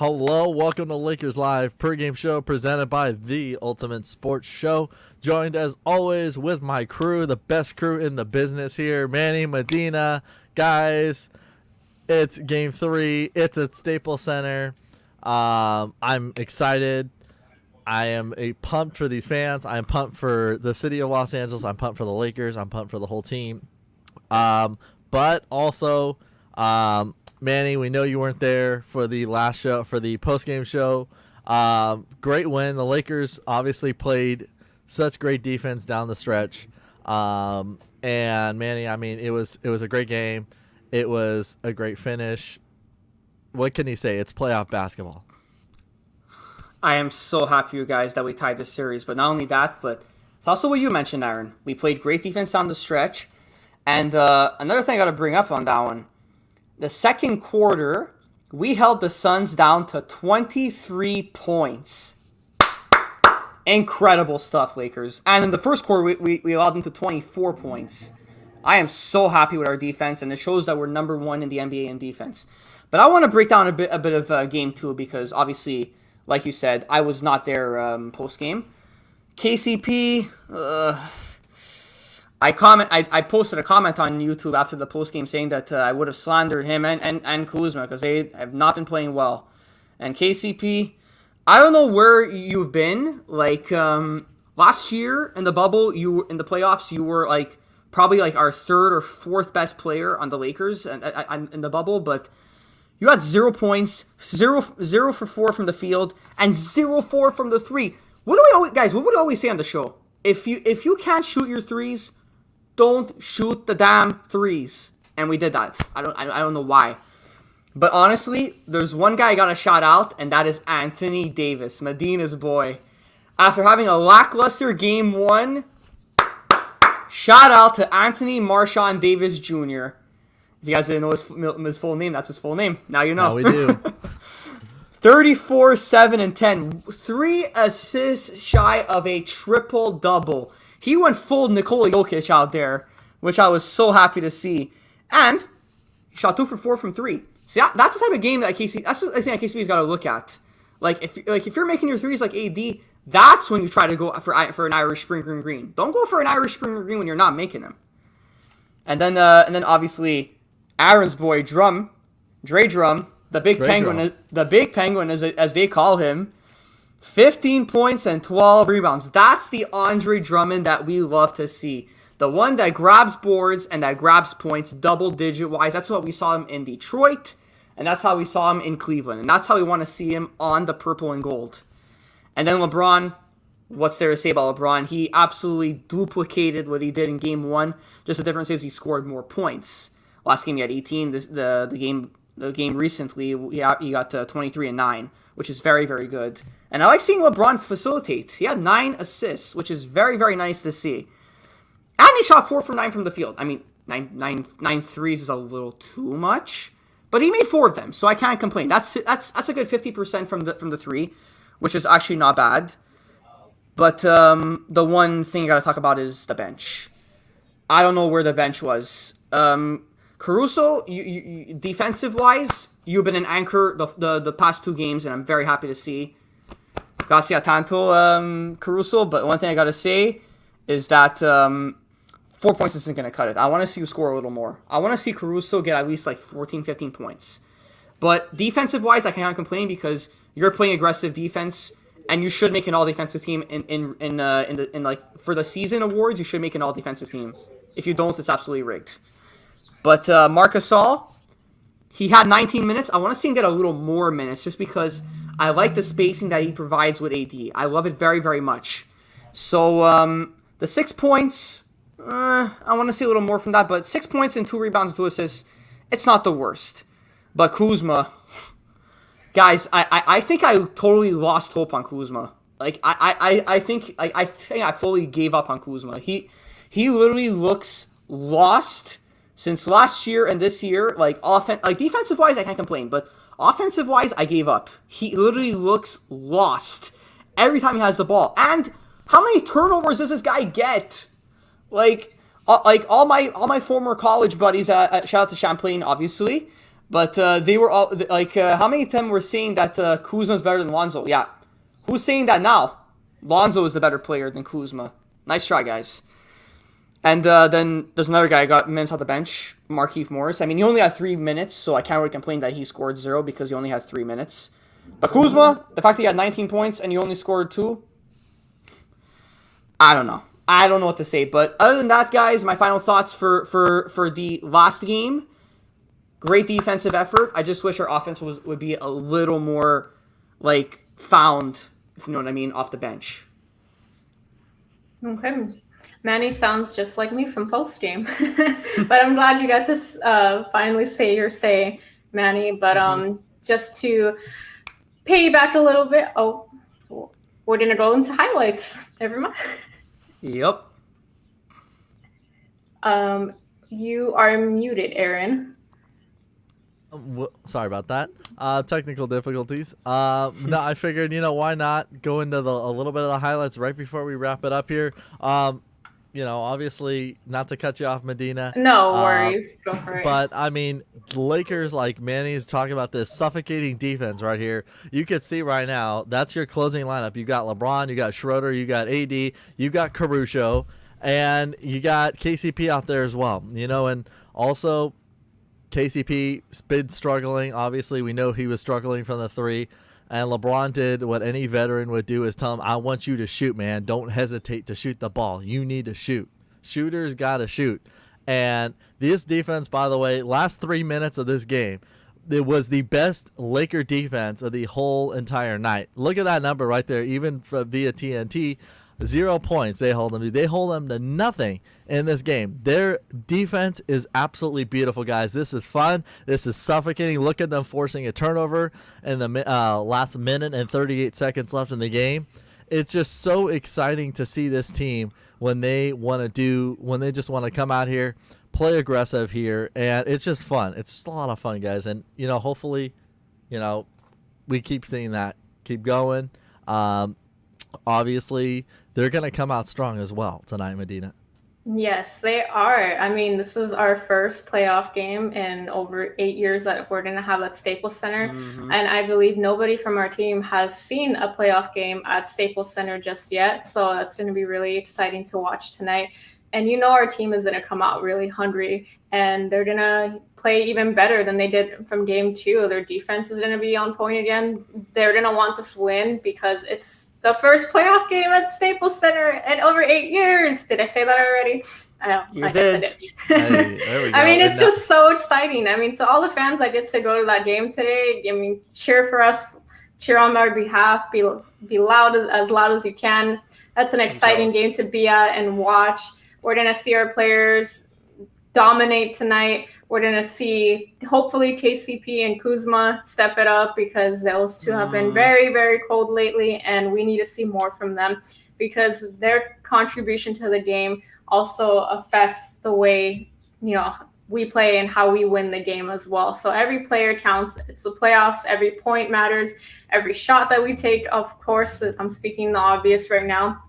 Hello, welcome to Lakers Live pregame show presented by The Ultimate Sports Show. Joined as always with my crew, the best crew in the business here, Manny, Medina. Guys, it's game 3. It's at Staples Center. I'm excited. I am pumped for these fans. I'm pumped for the city of Los Angeles. I'm pumped for the Lakers. I'm pumped for the whole team. But also, Manny, we know you weren't there for the last show, for the post-game show. Great win. The Lakers obviously played such great defense down the stretch. And Manny, I mean, it was a great game. It was a great finish. What can you say? It's playoff basketball. I am so happy, you guys, that we tied this series. But not only that, but it's also what you mentioned, Aaron. We played great defense down the stretch. And another thing I got to bring up on that one. The second quarter, we held the Suns down to 23 points. Incredible stuff, Lakers. And in the first quarter, we allowed them to 24 points. I am so happy with our defense, and it shows that we're number one in the NBA in defense. But I want to break down a bit of game 2 because obviously, like you said, I was not there post-game. KCP, I posted a comment on YouTube after the postgame saying that I would have slandered him and Kuzma because they have not been playing well. And KCP, I don't know where you've been. Like last year in the bubble, in the playoffs, you were like probably like our third or fourth best player on the Lakers and in the bubble, but you had 0 points, 0 for 4 from the field, and 0-4 from the 3. What would we always say on the show? If you can't shoot your threes, don't shoot the damn threes. And we did that. I don't know why. But honestly, there's one guy I got to shout out, and that is Anthony Davis, Medina's boy. After having a lackluster game 1, shout out to Anthony Marshawn Davis Jr. If you guys didn't know his full name, that's his full name. Now you know. Now we do. 34, 7, and 10. 3 assists shy of a triple-double. He went full Nikola Jokic out there, which I was so happy to see. And he shot 2 for 4 from 3. See, that's the type of game that KCP. That's the thing that KCP's got to look at. If you're making your threes like AD, that's when you try to go for an Irish Sprinkler Green. Don't go for an Irish Sprinkler Green when you're not making them. And then obviously Aaron's boy Dre Drum, the big penguin, as they call him. 15 points and 12 rebounds. That's the Andre Drummond that we love to see. The one that grabs boards and that grabs points double-digit wise. That's what we saw him in Detroit, and that's how we saw him in Cleveland. And that's how we want to see him on the purple and gold. And then LeBron, what's there to say about LeBron? He absolutely duplicated what he did in Game 1. Just the difference is he scored more points. Last game he had 18. The game recently, he got 23 and 9, which is very, very good. And I like seeing LeBron facilitate. He had 9 assists, which is very, very nice to see. And he shot 4 for 9 from the field. I mean, 9 threes is a little too much, but he made 4 of them, so I can't complain. That's a good 50% from the 3, which is actually not bad. But the one thing I got to talk about is the bench. I don't know where the bench was. Caruso, you defensive-wise, you've been an anchor the past 2 games, and I'm very happy to see. Grazie a tanto, Caruso. But one thing I got to say is that 4 points isn't going to cut it. I want to see you score a little more. I want to see Caruso get at least like 14, 15 points. But defensive-wise, I cannot complain because you're playing aggressive defense, and you should make an all-defensive team in like for the season awards. You should make an all-defensive team. If you don't, it's absolutely rigged. But Marc Gasol, he had 19 minutes. I want to see him get a little more minutes just because I like the spacing that he provides with AD. I love it very, very much. So the 6 points, I want to see a little more from that. But 6 points and 2 rebounds and 2 assists, it's not the worst. But Kuzma, guys, I think I totally lost hope on Kuzma. Like I think I fully gave up on Kuzma. He literally looks lost. Since last year and this year, defensive-wise, I can't complain. But offensive-wise, I gave up. He literally looks lost every time he has the ball. And how many turnovers does this guy get? All my former college buddies, shout out to Champlain, obviously. But they were all like, how many of them were saying that Kuzma's better than Lonzo? Yeah, who's saying that now? Lonzo is the better player than Kuzma. Nice try, guys. And then there's another guy who got minutes off the bench, Markieff Morris. I mean, he only had 3 minutes, so I can't really complain that he scored 0 because he only had 3 minutes. But Kuzma, the fact that he had 19 points and he only scored 2, I don't know. I don't know what to say. But other than that, guys, my final thoughts for the last game. Great defensive effort. I just wish our offense would be a little more, like, found, if you know what I mean, off the bench. Okay. Manny sounds just like me from post game, but I'm glad you got to finally say your say, Manny. But just to piggyback a little bit, we're gonna go into highlights. Never mind. Yep. You are muted, Aaron. Sorry about that. Technical difficulties. No, I figured, why not go into a little bit of the highlights right before we wrap it up here. Obviously, not to cut you off, Medina. No worries. Go for it. But, I mean, Lakers, like Manny's talking about this suffocating defense right here. You could see right now, that's your closing lineup. You got LeBron, you got Schroeder, you got AD, you got Caruso, and you got KCP out there as well. And also KCP's been struggling. Obviously, we know he was struggling from the 3. And LeBron did what any veteran would do, is tell him, I want you to shoot, man. Don't hesitate to shoot the ball. You need to shoot. Shooters got to shoot. And this defense, by the way, last 3 minutes of this game, it was the best Laker defense of the whole entire night. Look at that number right there, even via TNT. 0 points they hold them to. They hold them to nothing in this game. Their defense is absolutely beautiful, guys. This is fun. This is suffocating. Look at them forcing a turnover in the last minute and 38 seconds left in the game. It's just so exciting to see this team when they just want to come out here, play aggressive here, and it's just fun. It's just a lot of fun, guys. And, hopefully, we keep seeing that. Keep going. Obviously, they're going to come out strong as well tonight, Medina. Yes, they are. I mean, this is our first playoff game in over 8 years that we're going to have at Staples Center. Mm-hmm. And I believe nobody from our team has seen a playoff game at Staples Center just yet. So that's going to be really exciting to watch tonight. And our team is going to come out really hungry, and they're going to play even better than they did from game 2. Their defense is going to be on point again. They're going to want this win because it's the first playoff game at Staples Center in over 8 years. Did I say that already? I know. You did. Hey, there we go. I mean, it's just so exciting. I mean, to all the fans that get to go to that game today, I mean, cheer for us, cheer on our behalf, be loud as you can. That's an exciting game to be at and watch. We're going to see our players dominate tonight. We're going to see, hopefully, KCP and Kuzma step it up because those two have been very, very cold lately, and we need to see more from them because their contribution to the game also affects the way, we play and how we win the game as well. So every player counts. It's the playoffs. Every point matters. Every shot that we take, of course, I'm speaking the obvious right now.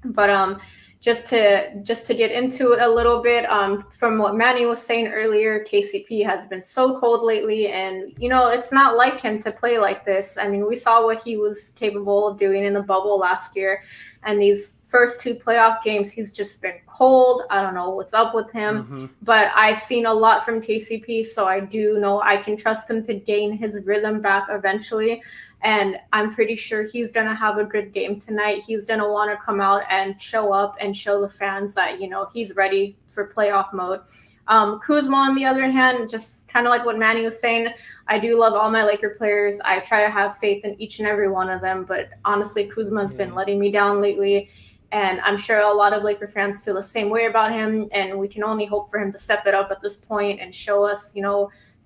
But just to get into it a little bit, from what Manny was saying earlier, KCP has been so cold lately, and it's not like him to play like this. I mean, we saw what he was capable of doing in the bubble last year, and these first 2 playoff games, he's just been cold. I don't know what's up with him, but I've seen a lot from KCP, so I do know I can trust him to gain his rhythm back eventually. And I'm pretty sure he's going to have a good game tonight. He's going to want to come out and show up and show the fans that, he's ready for playoff mode. Kuzma, on the other hand, just kind of like what Manny was saying, I do love all my Laker players. I try to have faith in each and every one of them. But honestly, Kuzma's been letting me down lately. And I'm sure a lot of Laker fans feel the same way about him. And we can only hope for him to step it up at this point and show us,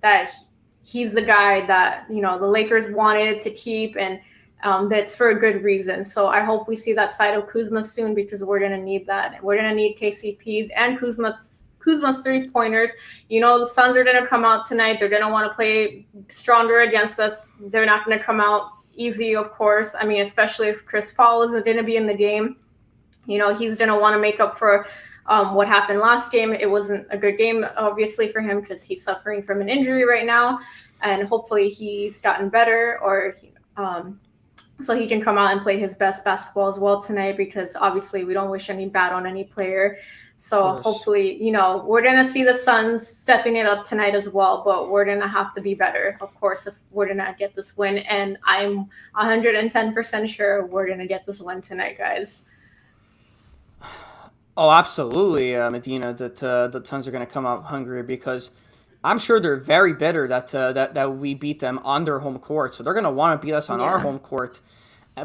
that he's the guy that, the Lakers wanted to keep, and that's for a good reason. So I hope we see that side of Kuzma soon because we're going to need that. We're going to need KCP's and Kuzma's 3-pointers. The Suns are going to come out tonight. They're going to want to play stronger against us. They're not going to come out easy, of course. I mean, especially if Chris Paul isn't going to be in the game. He's going to want to make up for what happened last game. It wasn't a good game, obviously, for him because he's suffering from an injury right now, and hopefully he's gotten better, or so he can come out and play his best basketball as well tonight, because obviously we don't wish any bad on any player. So hopefully, we're going to see the Suns stepping it up tonight as well, but we're going to have to be better, of course, if we're going to get this win. And I'm 110% sure we're going to get this win tonight, guys. Oh, absolutely, Medina, that the Suns are going to come out hungry, because I'm sure they're very bitter that we beat them on their home court. So they're going to want to beat us on our home court.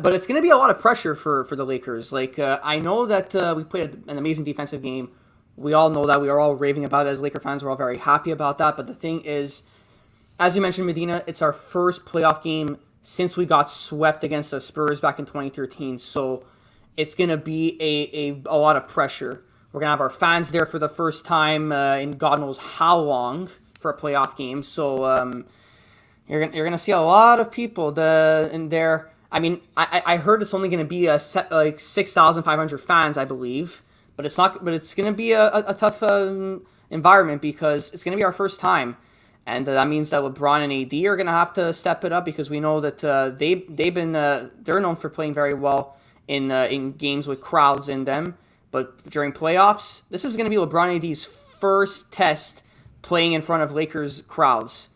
But it's going to be a lot of pressure for the Lakers. I know that we played an amazing defensive game. We all know that. We are all raving about it as Laker fans. We're all very happy about that. But the thing is, as you mentioned, Medina, it's our first playoff game since we got swept against the Spurs back in 2013. So it's going to be a lot of pressure. We're going to have our fans there for the first time in God knows how long for a playoff game. So you're going to see a lot of people in there. I mean, I heard it's only going to be a set, 6,500 fans, I believe, but it's not. But it's going to be a tough environment, because it's going to be our first time, and that means that LeBron and AD are going to have to step it up, because we know that they're known for playing very well in games with crowds in them, but during playoffs, this is going to be LeBron and AD's first test playing in front of Lakers crowds.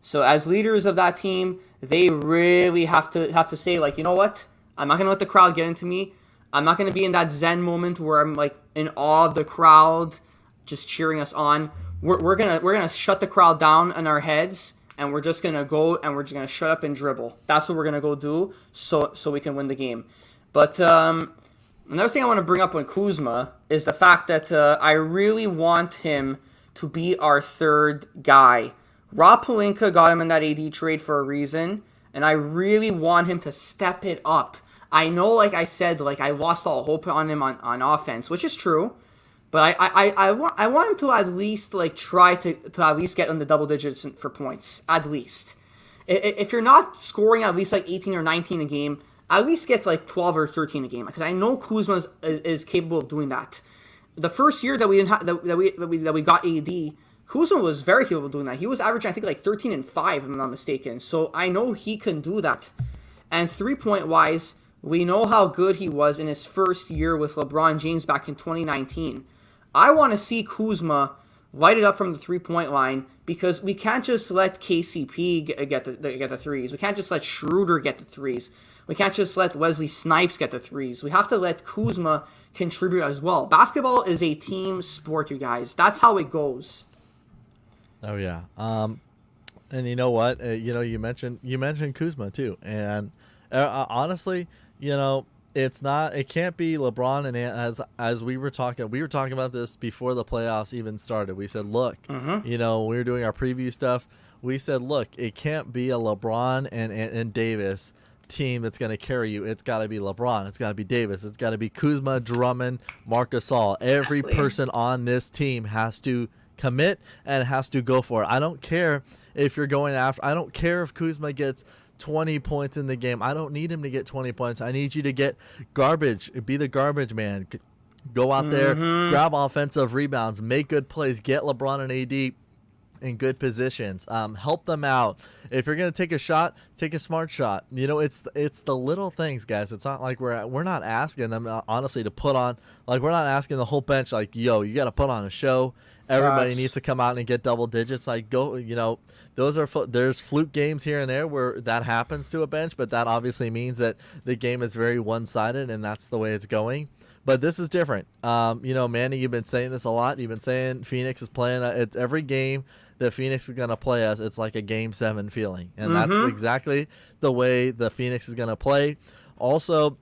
So as leaders of that team, they really have to say, you know what? I'm not going to let the crowd get into me. I'm not going to be in that zen moment where I'm in awe of the crowd just cheering us on. We're gonna shut the crowd down in our heads, and we're just gonna go and we're just gonna shut up and dribble. That's what we're gonna go do, so we can win the game. But another thing I want to bring up on Kuzma is the fact that I really want him to be our third guy. Rob Pelinka got him in that AD trade for a reason, and I really want him to step it up. I know, like I said, I lost all hope on him on offense, which is true, but I want him to at least try to at least get in the double digits for points, at least. If you're not scoring at least 18 or 19 a game, at least get 12 or 13 a game, because I know Kuzma is capable of doing that. The first year that we didn't have that we got AD, Kuzma was very capable of doing that. He was averaging, I think, 13 and 5, if I'm not mistaken. So I know he can do that. And 3-point wise, we know how good he was in his first year with LeBron James back in 2019. I want to see Kuzma light it up from the 3-point line, because we can't just let KCP get the threes. We can't just let Schroeder get the threes. We can't just let Wesley Snipes get the threes. We have to let Kuzma contribute as well. Basketball is a team sport, you guys. That's how it goes. Oh yeah, and you know what? You mentioned Kuzma too, and honestly, it can't be LeBron, and as we were talking about this before the playoffs even started. We said, look, we were doing our preview stuff. We said, look, it can't be a LeBron and Davis team that's going to carry you. It's got to be LeBron. It's got to be Davis. It's got to be Kuzma, Drummond, Marc Gasol. Every person on this team has to commit and has to go for it. I don't care if you're going after. I don't care if Kuzma gets 20 points in the game. I don't need him to get 20 points. I need you to get garbage. Be the garbage man. Go out there, grab offensive rebounds, make good plays, get LeBron and AD in good positions. Help them out. If you're gonna take a shot, take a smart shot. It's the little things, guys. It's not like we're not asking them honestly to put on. We're not asking the whole bench yo, you got to put on a show. Everybody needs to come out and get double digits. There's fluke games here and there where that happens to a bench, but that obviously means that the game is very one-sided, and that's the way it's going. But this is different. Manny, you've been saying this a lot. You've been saying Phoenix is playing. It's every game that Phoenix is going to play us, it's like a Game 7 feeling. And that's exactly the way the Phoenix is going to play. Also,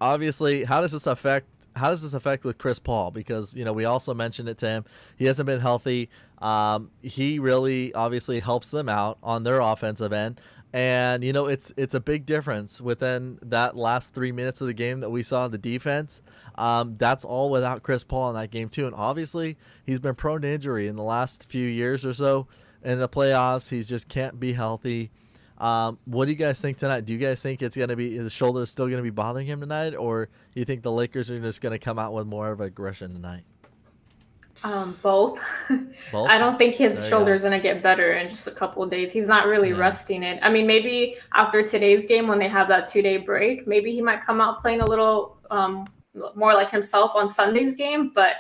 obviously, how does this affect with Chris Paul? Because, we also mentioned it to him. He hasn't been healthy. He really obviously helps them out on their offensive end. And, it's a big difference within that last 3 minutes of the game that we saw the defense. That's all without Chris Paul in that game too. And obviously he's been prone to injury in the last few years or so in the playoffs. He just can't be healthy. What do you guys think tonight? Do you guys think it's going to be, his shoulder is still going to be bothering him tonight? Or do you think the Lakers are just going to come out with more of aggression tonight? Both. Both? I don't think There his you shoulder's go. gonna get better in just a couple of days. He's not really Yeah. resting it. I mean, maybe after today's game when they have that 2 day break, maybe he might come out playing a little more like himself on Sunday's game. But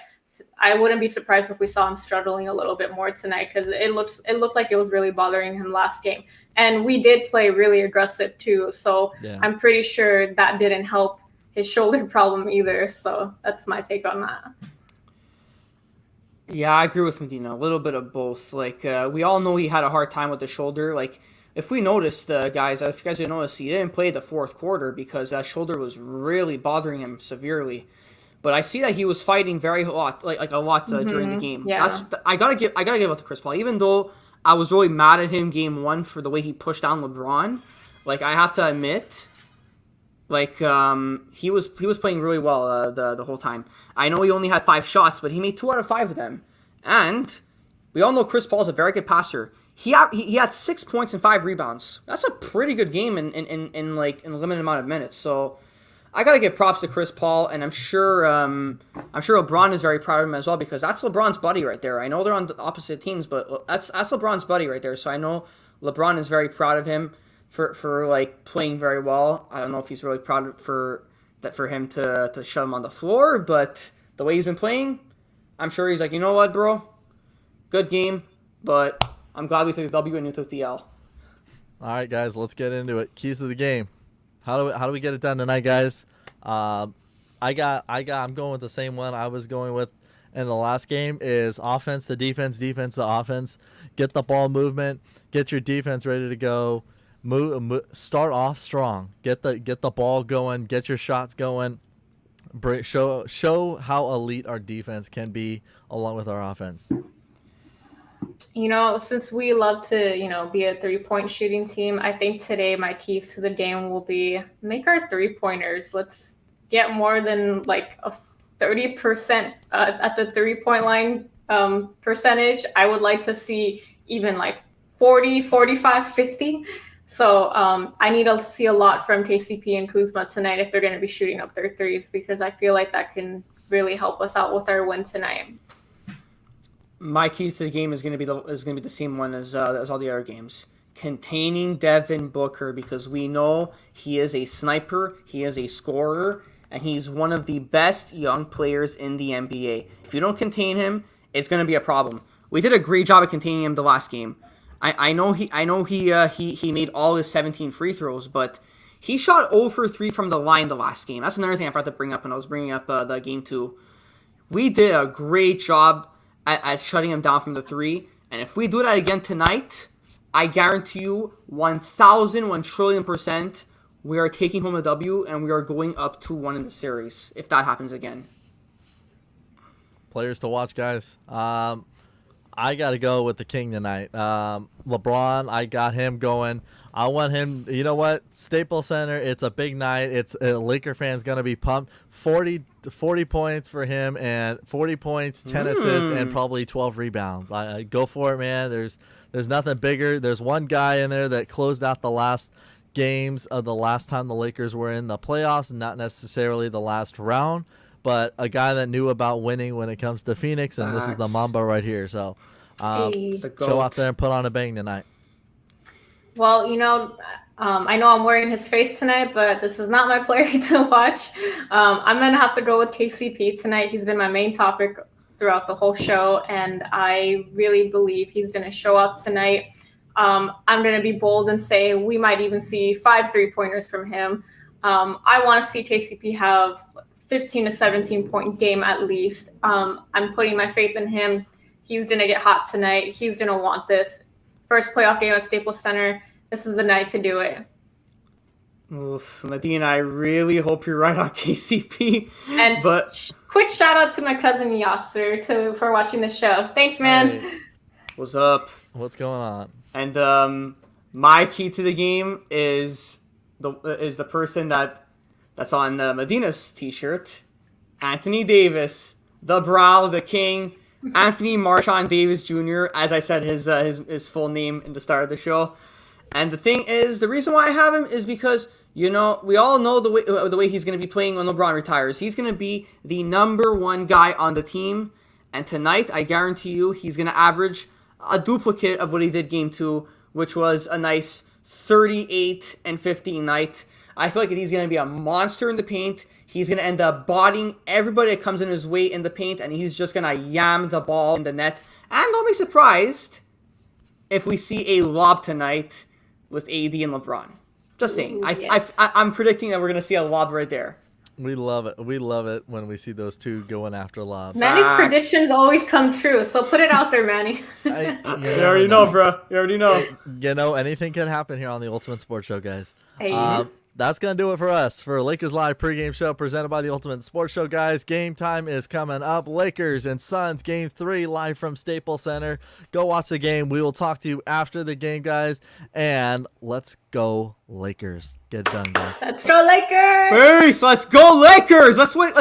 I wouldn't be surprised if we saw him struggling a little bit more tonight because it looked like it was really bothering him last game. And we did play really aggressive too, so Yeah. I'm pretty sure that didn't help his shoulder problem either. So that's my take on that. Yeah, I agree with Medina. A little bit of both. Like, we all know he had a hard time with the shoulder. Like, if we noticed, guys, if you guys didn't notice, he didn't play the fourth quarter because that shoulder was really bothering him severely. But I see that he was fighting very a lot, during the game. Yeah. I gotta give it to Chris Paul. Even though I was really mad at him game one for the way he pushed down LeBron, like I have to admit, like he was playing really well the whole time. I know he only had 5 shots, but he made 2 out of 5 of them. And we all know Chris Paul's a very good passer. He had 6 points and 5 rebounds. That's a pretty good game in a limited amount of minutes. So I gotta give props to Chris Paul, and I'm sure LeBron is very proud of him as well because that's LeBron's buddy right there. I know they're on the opposite teams, but that's LeBron's buddy right there. So I know LeBron is very proud of him for like playing very well. I don't know if he's really proud for him to shut him on the floor, but the way he's been playing, I'm sure he's like, you know what, bro, good game, but I'm glad we took the W and you took the L. All right, guys, let's get into it. Keys to the game. How do we get it done tonight, guys? I'm going with the same one I was going with in the last game is offense to defense, defense to offense. Get the ball movement, get your defense ready to go. Start off strong. Get the ball going, get your shots going. Show how elite our defense can be along with our offense. You know, since we love to, be a 3-point shooting team, I think today my keys to the game will be make our 3-pointers. Let's get more than like a 30% at the 3-point line percentage. I would like to see even like 40, 45, 50. So I need to see a lot from KCP and Kuzma tonight if they're going to be shooting up their threes because I feel like that can really help us out with our win tonight. My key to the game is going to be the same one as all the other games. Containing Devin Booker because we know he is a sniper, he is a scorer, and he's one of the best young players in the NBA. If you don't contain him, it's going to be a problem. We did a great job at containing him the last game. I know he made all his 17 free throws, but he shot 0 for 3 from the line the last game. That's another thing I forgot to bring up when I was bringing up the game 2. We did a great job at shutting him down from the 3, and if we do that again tonight, I guarantee you 1,000,000,000,000% we are taking home a W and we are going up 2-1 in the series if that happens again. Players to watch, guys. I got to go with the king tonight. LeBron, I got him going. I want him, you know what? Staples Center, it's a big night. It's Laker fans going to be pumped. 40 points for him and 40 points, 10 assists, and probably 12 rebounds. I go for it, man. There's nothing bigger. There's one guy in there that closed out the last games of the last time the Lakers were in the playoffs, not necessarily the last round, but a guy that knew about winning when it comes to Phoenix, and this is the Mamba right here. So show out there and put on a bang tonight. Well, I know I'm wearing his face tonight, but this is not my player to watch. I'm going to have to go with KCP tonight. He's been my main topic throughout the whole show, and I really believe he's going to show up tonight. I'm going to be bold and say we might even see 5 3-pointers from him. I want to see KCP have 15 to 17 point game at least. I'm putting my faith in him. He's going to get hot tonight. He's going to want this. First playoff game at Staples Center. This is the night to do it. Oof, Medina, I really hope you're right on KCP. And quick shout out to my cousin Yasser for watching the show. Thanks, man. Hey. What's up? What's going on? And my key to the game is the person that's on Medina's t-shirt, Anthony Davis, the Brow, the King, Anthony Marshawn Davis Jr. As I said, his full name in the start of the show. And the thing is, the reason why I have him is because we all know the way he's going to be playing when LeBron retires. He's going to be the number 1 guy on the team, And tonight, I guarantee you, he's going to average a duplicate of what he did game 2, which was a nice 38 and 15 night. I feel like he's going to be a monster in the paint. He's going to end up bodying everybody that comes in his way in the paint, and he's just going to yam the ball in the net. And don't be surprised if we see a lob tonight with AD and LeBron. Just saying. Ooh, yes. I'm predicting that we're going to see a lob right there. We love it. We love it when we see those two going after lobs. Manny's Facts. predictions always come true, so put it out there, Manny. You already know, bro. You already know. You know, anything can happen here on the Ultimate Sports Show, guys. Hey. That's going to do it for us for Lakers Live pregame show presented by the Ultimate Sports Show, guys. Game time is coming up. Lakers and Suns game 3 live from Staples Center. Go watch the game. We will talk to you after the game, guys. And let's go Lakers. Get it done, guys. Let's go, Lakers! Peace. Let's go Lakers. Let's